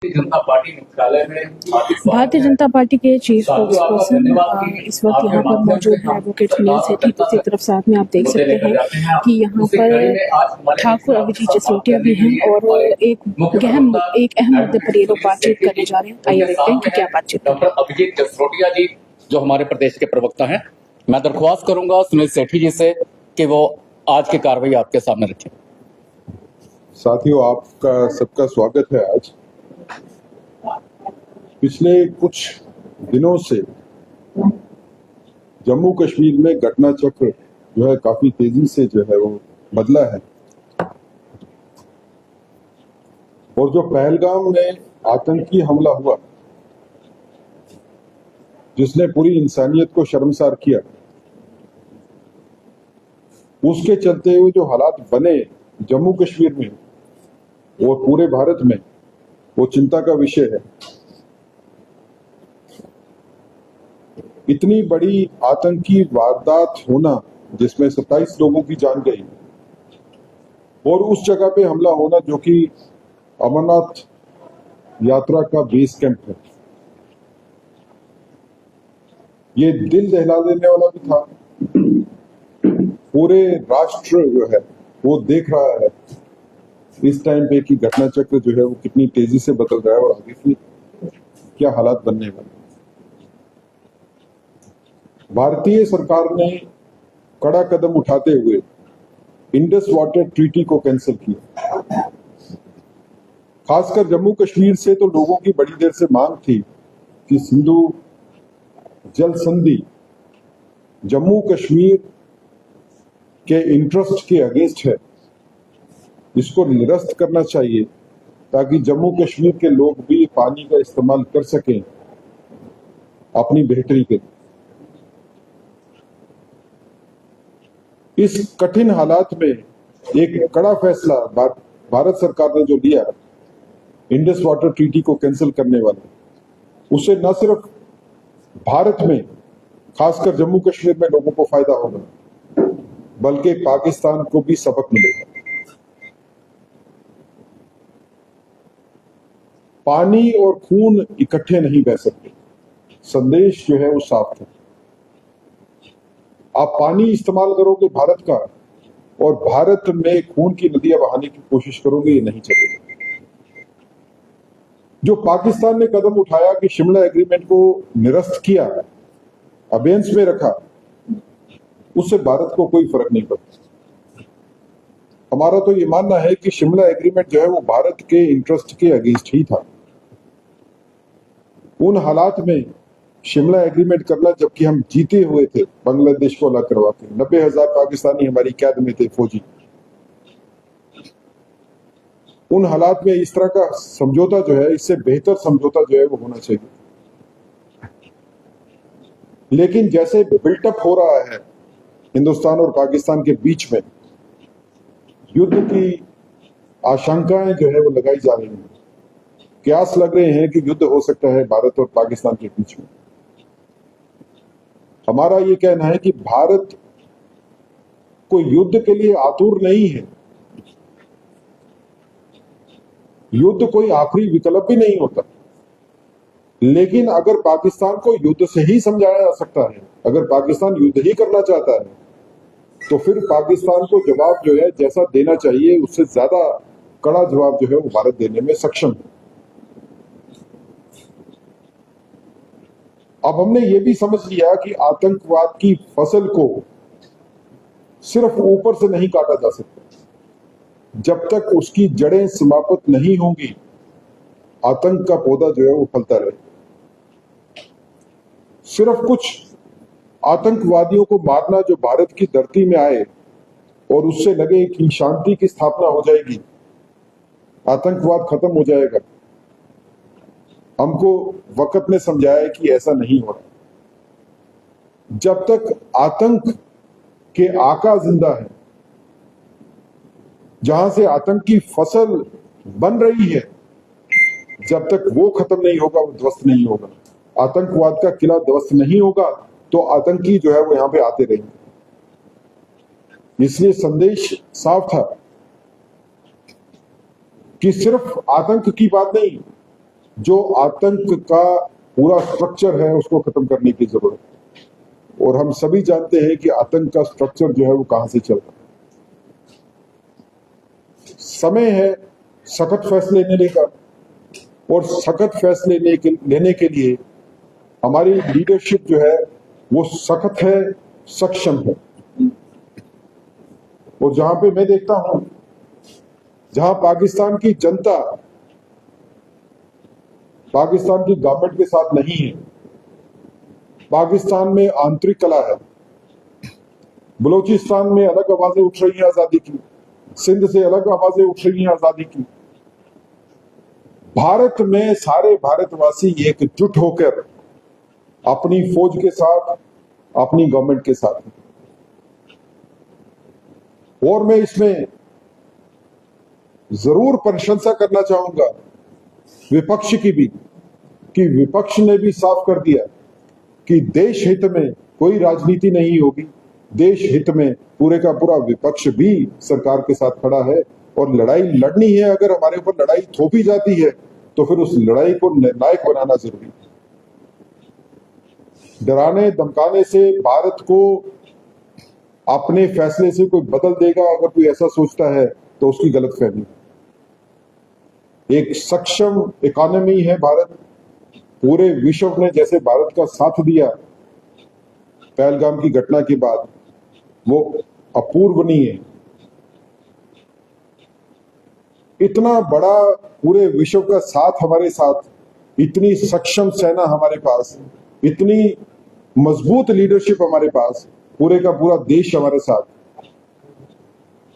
जनता party मुख्यालय में Bharatiya Janata party के चीफ स्पोक्सपर्सन इस वक्त यहाँ पर मौजूद हैं एडवोकेट सुनील सेठी। दूसरी तरफ साथ में आप देख सकते हैं कि यहाँ पर ठाकुर अभिजीत जसरोटिया भी हैं और एक अहम मुद्दे पर ये लोग बातचीत करने जा रहे हैं। आइए देखते हैं कि क्या बातचीत। डॉक्टर अभिजीत जसरोटिया जी जो हमारे प्रदेश के प्रवक्ता हैं, मैं दरख्वास्त करूंगा सुनील सेठी जी से कि वो आज की कार्रवाई आपके सामने रखें। साथियों, आपका सबका स्वागत है। आज पिछले कुछ दिनों से जम्मू कश्मीर में घटना चक्र जो है काफी तेजी से जो है वो बदला है और जो पहलगाम में आतंकी हमला हुआ जिसने पूरी इंसानियत को शर्मसार किया, उसके चलते हुए जो हालात बने जम्मू कश्मीर में और पूरे भारत में, वो चिंता का विषय है। इतनी बड़ी आतंकी वारदात होना जिसमें 27 लोगों की जान गई और उस जगह पे हमला होना जो कि अमरनाथ यात्रा का बेस कैंप है, ये दिल दहला देने वाला भी था। पूरे राष्ट्र जो है वो देख रहा है इस टाइम पे कि घटना चक्र जो है वो कितनी तेजी से बदल रहा है और आगे की क्या हालात बनने वाले। भारतीय सरकार ने कड़ा कदम उठाते हुए इंडस वाटर ट्रीटी को कैंसिल किया। खासकर जम्मू कश्मीर से तो लोगों की बड़ी देर से मांग थी कि सिंधु जल संधि जम्मू कश्मीर के इंटरेस्ट के अगेंस्ट है, इसको निरस्त करना चाहिए ताकि जम्मू कश्मीर के लोग भी पानी का इस्तेमाल कर सकें अपनी बेहतरी के लिए। इस कठिन हालात में एक कड़ा फैसला भारत सरकार ने जो लिया इंडस वाटर ट्रीटी को कैंसिल करने वाला, उससे न सिर्फ भारत में खासकर जम्मू कश्मीर में लोगों को फायदा होगा बल्कि पाकिस्तान को भी सबक मिलेगा। पानी और खून इकट्ठे नहीं बह सकते, संदेश जो है वो साफ है। आप पानी इस्तेमाल करोगे भारत का और भारत में खून की नदियां बहाने की कोशिश करोगे, ये नहीं चलेगा। जो पाकिस्तान ने कदम उठाया कि शिमला एग्रीमेंट को निरस्त किया, अबेंस में रखा, उससे भारत को कोई फर्क नहीं पड़ता। हमारा तो ये मानना है कि शिमला एग्रीमेंट जो है वो भारत के इंटरेस्ट के अगेंस्ट ही था। उन हालात में शिमला एग्रीमेंट करना जबकि हम जीते हुए थे बांग्लादेश को अलग करवा के, 90,000 पाकिस्तानी हमारी कैद में थे फौजी। उन हालात में इस तरह का समझौता जो है, इससे बेहतर समझौता जो है वो होना चाहिए। लेकिन जैसे बिल्टअप हो रहा है हिंदुस्तान और पाकिस्तान के बीच में, युद्ध की आशंकाएं जो है वो लगाई जा रही हैं, कयास लग रहे हैं कि युद्ध हो सकता है भारत और पाकिस्तान के बीच में। हमारा ये कहना है कि भारत कोई युद्ध के लिए आतुर नहीं है, युद्ध कोई आखिरी विकल्प भी नहीं होता। लेकिन अगर पाकिस्तान को युद्ध से ही समझाया जा सकता है, अगर पाकिस्तान युद्ध ही करना चाहता है, तो फिर पाकिस्तान को जवाब जो है जैसा देना चाहिए उससे ज्यादा कड़ा जवाब जो है वो भारत देने में सक्षम है। अब हमने ये भी समझ लिया कि आतंकवाद की फसल को सिर्फ ऊपर से नहीं काटा जा सकता। जब तक उसकी जड़ें समाप्त नहीं होंगी, आतंक का पौधा जो है वो फलता रहेगा। सिर्फ कुछ आतंकवादियों को मारना जो भारत की धरती में आए और उससे लगे कि शांति की स्थापना हो जाएगी, आतंकवाद खत्म हो जाएगा, हमको वक्त ने समझाया कि ऐसा नहीं हो रहा। जब तक आतंक के आका जिंदा है, जहां से आतंक की फसल बन रही है, जब तक वो खत्म नहीं होगा, वो ध्वस्त नहीं होगा, आतंकवाद का किला ध्वस्त नहीं होगा, तो आतंकी जो है वो यहां पे आते रहेंगे। इसलिए संदेश साफ था कि सिर्फ आतंक की बात नहीं, जो आतंक का पूरा स्ट्रक्चर है उसको खत्म करने की जरूरत है। और हम सभी जानते हैं कि आतंक का स्ट्रक्चर जो है वो कहां से चल रहा है। समय है सख्त फैसले लेने का, और सख्त फैसले लेने के लिए हमारी लीडरशिप जो है वो सख्त है, सक्षम है। और जहां पे मैं देखता हूं, जहां पाकिस्तान की जनता पाकिस्तान की गवर्नमेंट के साथ नहीं है, पाकिस्तान में आंतरिक कला है, बलूचिस्तान में अलग आवाजें उठ रही हैं आजादी की, सिंध से अलग आवाजें उठ रही हैं आजादी की। भारत में सारे भारतवासी एकजुट होकर अपनी फौज के साथ, अपनी गवर्नमेंट के साथ हैं। और मैं इसमें जरूर प्रशंसा करना चाहूंगा विपक्ष की भी, कि विपक्ष ने भी साफ कर दिया कि देश हित में कोई राजनीति नहीं होगी, देश हित में पूरे का पूरा विपक्ष भी सरकार के साथ खड़ा है। और लड़ाई लड़नी है, अगर हमारे ऊपर लड़ाई थोपी जाती है तो फिर उस लड़ाई को निर्णायक बनाना जरूरी है। डराने धमकाने से भारत को अपने फैसले से कोई बदल देगा, अगर कोई ऐसा सोचता है तो उसकी गलतफहमी। एक सक्षम इकोनॉमी है भारत, पूरे विश्व ने जैसे भारत का साथ दिया पहलगाम की घटना के बाद, वो अपूर्वनीय है। इतना बड़ा पूरे विश्व का साथ हमारे साथ, इतनी सक्षम सेना हमारे पास, इतनी मजबूत लीडरशिप हमारे पास, पूरे का पूरा देश हमारे साथ।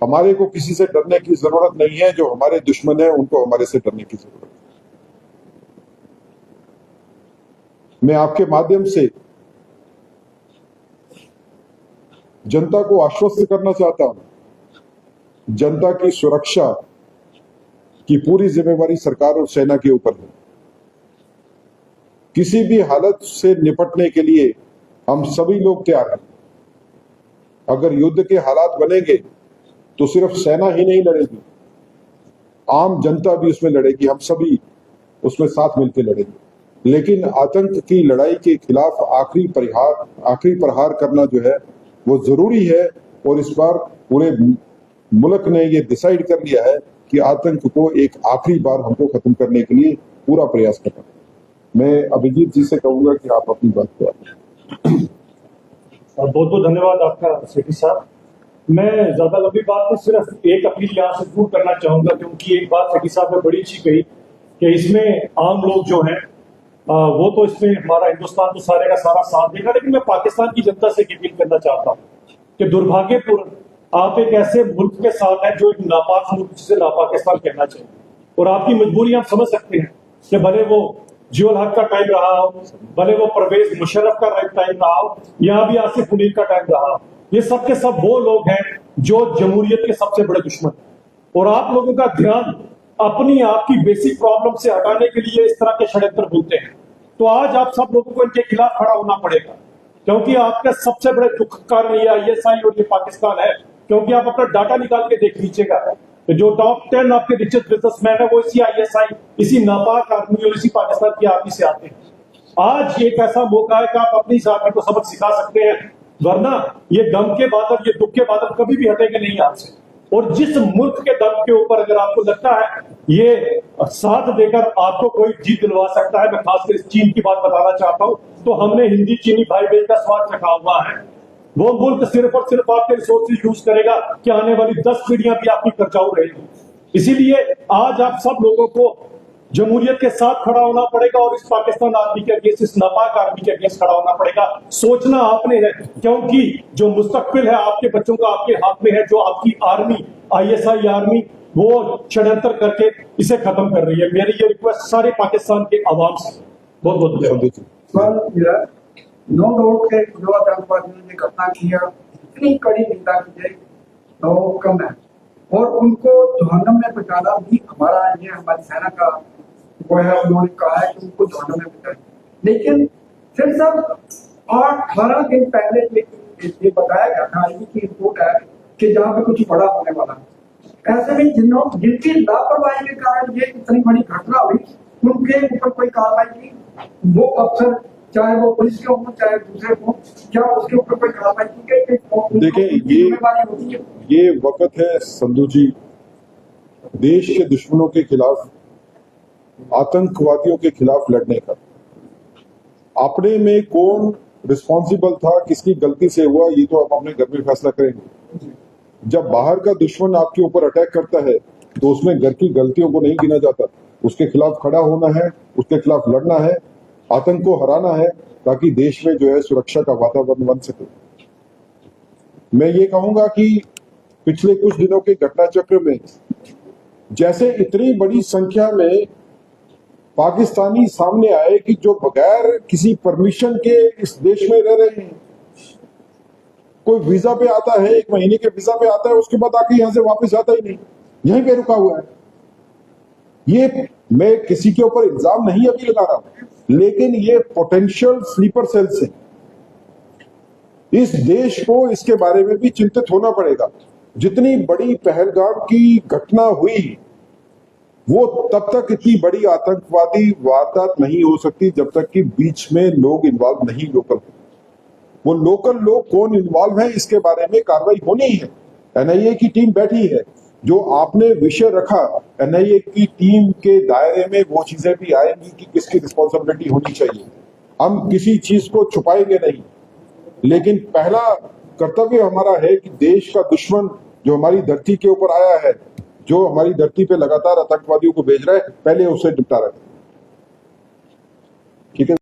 हमारे को किसी से डरने की जरूरत नहीं है, जो हमारे दुश्मन है उनको हमारे से डरने की जरूरत है। मैं आपके माध्यम से जनता को आश्वस्त करना चाहता हूं, जनता की सुरक्षा की पूरी जिम्मेवारी सरकार और सेना के ऊपर है। किसी भी हालत से निपटने के लिए हम सभी लोग तैयार हैं। अगर युद्ध के हालात बनेंगे तो सिर्फ सेना ही नहीं लड़ेगी, आम जनता भी उसमें लड़ेगी, हम सभी उसमें साथ मिलकर लड़ेंगे। लेकिन आतंक की लड़ाई के खिलाफ आखिरी प्रहार करना जो है वो जरूरी है। और इस बार पूरे मुल्क ने ये डिसाइड कर लिया है कि आतंक को एक आखिरी बार हमको खत्म करने के लिए पूरा प्रयास करना है। मैं अभिजीत जी से कहूंगा कि आप अपनी बात को बहुत बहुत धन्यवाद आपका सेठी साहब। मैं ज्यादा लंबी बात नहीं, सिर्फ एक अपील यहाँ से जरूर करना चाहूंगा, क्योंकि एक बात सेठी साहब ने बड़ी अच्छी कही कि इसमें आम लोग जो हैं वो तो इसमें हमारा हिंदुस्तान तो सारे का सारा साथ देगा, लेकिन मैं पाकिस्तान की जनता से अपील करना चाहता हूँ कि दुर्भाग्यपूर्ण आप एक ऐसे मुल्क के साथ हैं जो एक नापाक मुल्क, जिसे नापाकिस्तान कहना चाहिए। और आपकी मजबूरी हम समझ सकते हैं कि भले वो जियोल हक का टाइम रहा हो, भले वो परवेज मुशर्रफ का टाइम रहा हो, यहाँ भी आसिफ मुनीर का टाइम रहा हो, ये सब के सब वो लोग हैं जो जमहूरियत के सबसे बड़े दुश्मन। और आप लोगों का ध्यान अपनी आपकी बेसिक प्रॉब्लम से हटाने के लिए इस तरह के षड्यंत्र बोलते हैं। तो आज आप सब लोगों को इनके खिलाफ खड़ा होना पड़ेगा, क्योंकि आपका सबसे बड़े दुख का कारण ये ISI और ये पाकिस्तान है। क्योंकि आप अपना डाटा निकाल के देख लीजिएगा, जो टॉप 10 आपके रिचेस्ट बिजनेसमैन है वो इसी ISI, इसी नापाक आदमी और इसी पाकिस्तान की आर्मी से आते हैं। आज एक ऐसा मौका है कि आप अपनी इस आर्मी को सबक सिखा सकते हैं, वरना ये गम के बादल, ये दुख के बादल कभी भी हटेंगे नहीं आपसे। और जिस मुल्क के दम के ऊपर अगर आपको लगता है ये साथ देकर आपको कोई जीत दिलवा सकता है, मैं खासकर चीन की बात बताना चाहता हूं, तो हमने हिंदी चीनी भाई बहन का स्वाद रखा हुआ है। वो मुल्क सिर्फ और सिर्फ आपके रिसोर्सेज यूज करेगा कि आने वाली 10 पीढ़ियां भी आपकी कर्जाऊ रहेगी। इसीलिए आज आप सब लोगों को जमहूरियत के साथ खड़ा होना पड़ेगा और इस पाकिस्तान आर्मी के अगेंस्ट, इस नापाक आर्मी के अगेंस्ट खड़ा होना पड़ेगा। सोचना आपने है, क्योंकि जो मुस्तकबिल है आपके बच्चों का आपके हाथ में है। जो आपकी आर्मी, ISI आर्मी, वो षड्यंत्र करके इसे खत्म कर रही है। मेरी ये रिक्वेस्ट सारे पाकिस्तान के आवाम से बहुत बहुत धन्यवाद। नो डाउट के जो आतंकवादियों ने घटना किया, इतनी कड़ी निंदा की जाए तो कम है, और उनको जहन्नम में पहुंचाना भी हमारा, ये हमारी सेना का वो है। उन्होंने कहा है कि उनको जहन्नम में पहुंचाए, लेकिन फिर सब 18 दिन पहले ये बताया गया था, की रिपोर्ट है कि जहाँ पे कुछ बड़ा होने वाला है। ऐसे में जिनकी लापरवाही के कारण ये इतनी बड़ी घटना हुई, उनके ऊपर कोई कार्रवाई की, वो अफसर चाहे वो पुलिस के हों चाहे दूसरे हों, क्या उसके ऊपर कोई कार्रवाई की गई? देखिए, उनकी जिम्मेदारी होती है। ये वक्त है संधू जी, देश के दुश्मनों के खिलाफ, आतंकवादियों के खिलाफ लड़ने का। अपने में कौन रिस्पॉन्सिबल था, किसकी गलती से हुआ, ये तो आप अपने घर में फैसला करेंगे। जब बाहर का दुश्मन आपके ऊपर अटैक करता है तो उसमें घर की गलतियों को नहीं गिना जाता, उसके खिलाफ खड़ा होना है, उसके खिलाफ लड़ना है, आतंक को हराना है, ताकि देश में जो है सुरक्षा का वातावरण बन सके। मैं ये कहूंगा कि पिछले कुछ दिनों के घटना चक्र में जैसे इतनी बड़ी संख्या में पाकिस्तानी सामने आए कि जो बगैर किसी परमिशन के इस देश में रह रहे हैं, कोई वीजा पे आता है, 1 महीने के वीजा पे आता है, उसके बाद आके यहां से वापस जाता ही नहीं, यहीं पे रुका हुआ है। ये मैं किसी के ऊपर इल्जाम नहीं अभी लगा रहा हूं, लेकिन ये पोटेंशियल स्लीपर सेल्स हैं। इस देश को इसके बारे में भी चिंतित होना पड़ेगा। जितनी बड़ी पहलगाम की घटना हुई, वो तब तक इतनी बड़ी आतंकवादी वारदात नहीं हो सकती जब तक कि बीच में लोग इन्वॉल्व नहीं, लोकल। वो लोकल लोग कौन इन्वॉल्व है, इसके बारे में कार्रवाई होनी है। एनआईए की टीम बैठी है, जो आपने विषय रखा, एनआईए की टीम के दायरे में वो चीजें भी आएंगी कि किसकी रिस्पॉन्सिबिलिटी होनी चाहिए। हम किसी चीज को छुपाएंगे नहीं, लेकिन पहला कर्तव्य हमारा है कि देश का दुश्मन जो हमारी धरती के ऊपर आया है, जो हमारी धरती पे लगातार आतंकवादियों को भेज रहा है, पहले उससे निपटारा करें। ठीक है।